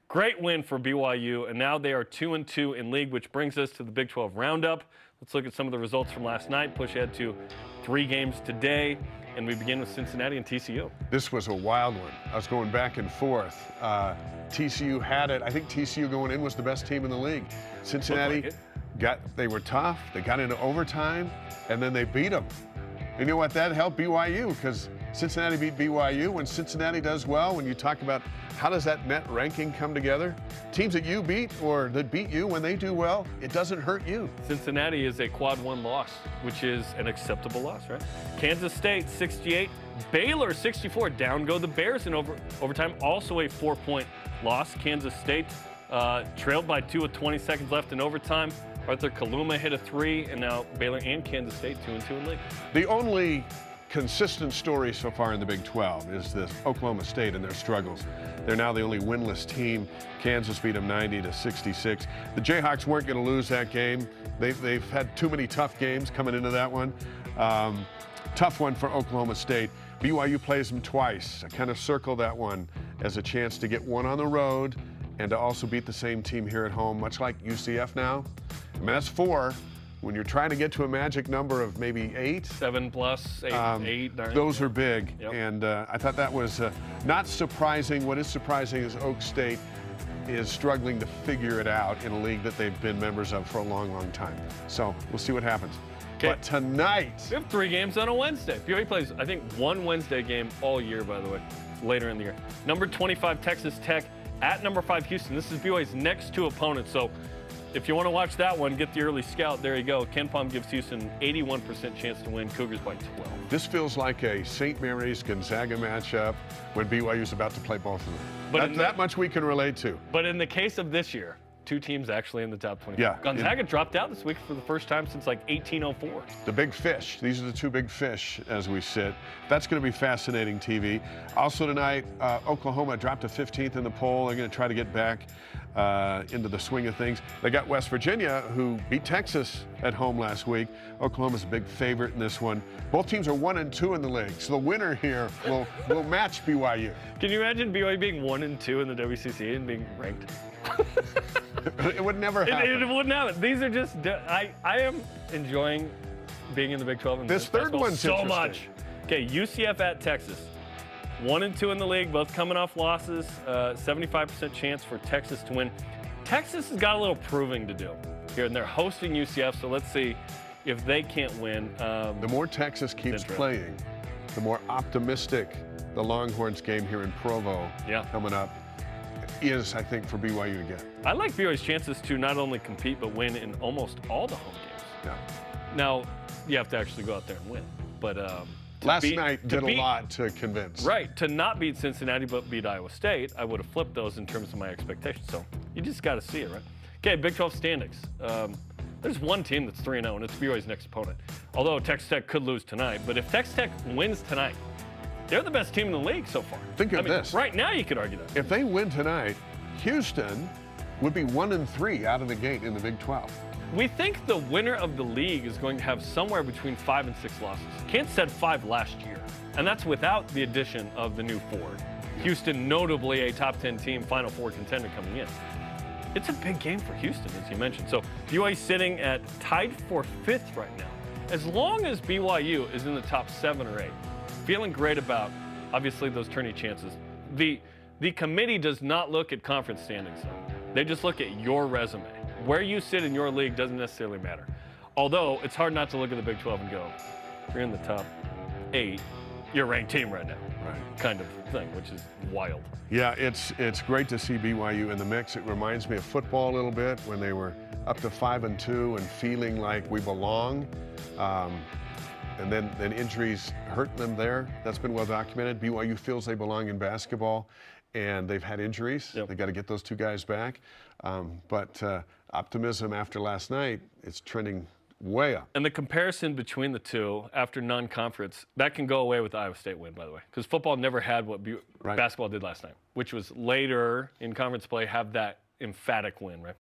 Great win for BYU, and now they are 2-2 in league, which brings us to the Big 12 roundup. Let's look at some of the results from last night. Push ahead to 3 games today, and we begin with Cincinnati and TCU. This was a wild one. I was going back and forth. TCU had it. I think TCU going in was the best team in the league. Cincinnati they were tough. They got into overtime, and then they beat them. You know what? That helped BYU because Cincinnati beat BYU. When Cincinnati does well, when you talk about how does that net ranking come together, teams that you beat or that beat you, when they do well, it doesn't hurt you. Cincinnati is a quad 1 loss, which is an acceptable loss, right? Kansas State 68, Baylor 64. Down go the Bears in overtime. Also a 4-point loss. Kansas State trailed by 2 with 20 seconds left in overtime. Arthur Kaluma hit a 3, and now Baylor and Kansas State 2-2 in league. The only consistent story so far in the Big 12 is this Oklahoma State and their struggles. They're now the only winless team. Kansas beat them 90-66. The Jayhawks weren't going to lose that game. They've had too many tough games coming into that one. Tough one for Oklahoma State. BYU plays them twice. I kind of circle that one as a chance to get one on the road and to also beat the same team here at home, much like UCF now. I mean, that's 4. When you're trying to get to a magic number of maybe 8. 7 plus, 8, 9. Those are big. Yep. And I thought that was not surprising. What is surprising is Oak State is struggling to figure it out in a league that they've been members of for a long, long time. So we'll see what happens. Okay. But tonight, we have 3 games on a Wednesday. BYU plays, I think, 1 Wednesday game all year, by the way, later in the year. Number 25, Texas Tech at number 5, Houston. This is BYU's next 2 opponents. So if you want to watch that one, get the early scout. There you go. Ken Palm gives Houston an 81% chance to win. Cougars by 12. This feels like a St. Mary's Gonzaga matchup when BYU's about to play both of them. But that much we can relate to. But in the case of this year, 2 teams actually in the top 25. Yeah. Gonzaga dropped out this week for the first time since like 1804. The big fish. These are the 2 big fish as we sit. That's going to be fascinating TV. Also tonight, Oklahoma dropped to 15th in the poll. They're going to try to get back into the swing of things. They got West Virginia, who beat Texas at home last week. Oklahoma's a big favorite in this one. Both teams are 1-2 in the league, so the winner here will match BYU. Can you imagine BYU being 1-2 in the WCC and being ranked? It would never happen. It wouldn't happen. These are just, I am enjoying being in the Big 12 and this third one's so much. Okay, UCF at Texas. 1-2 in the league, both coming off losses. 75% chance for Texas to win. Texas has got a little proving to do here, and they're hosting UCF, so let's see if they can't win. The more Texas keeps playing, the more optimistic the Longhorns game here in Provo coming up is, I think, for BYU to get. I like BYU's chances to not only compete but win in almost all the home games. Yeah. Now, you have to actually go out there and win. But last night did a lot to convince. Right. To not beat Cincinnati but beat Iowa State, I would have flipped those in terms of my expectations. So you just got to see it, right? Okay, Big 12 standings. There's one team that's 3-0, and it's BYU's next opponent. Although Texas Tech could lose tonight. But if Texas Tech wins tonight, they're the best team in the league so far. Think of this. Right now, you could argue that. If they win tonight, Houston would be 1-3 out of the gate in the Big 12. We think the winner of the league is going to have somewhere between 5 and 6 losses. Kansas had 5 last year, and that's without the addition of the new 4. Houston, notably a top 10 team, Final 4 contender coming in. It's a big game for Houston, as you mentioned. So BYU sitting at tied for 5th right now. As long as BYU is in the top 7 or 8, feeling great about, obviously, those tourney chances. The committee does not look at conference standings, though. They just look at your resume. Where you sit in your league doesn't necessarily matter. Although, it's hard not to look at the Big 12 and go, if you're in the top 8, you're a ranked team right now. Right. Kind of thing, which is wild. Yeah, it's great to see BYU in the mix. It reminds me of football a little bit when they were up to 5-2 and feeling like we belong. And then injuries hurt them there. That's been well documented. BYU feels they belong in basketball, and they've had injuries. Yep. They've got to get those 2 guys back. But optimism after last night, it's trending way up. And the comparison between the 2 after non-conference, that can go away with the Iowa State win, by the way. Because football never had what basketball did last night, which was later in conference play have that emphatic win, right?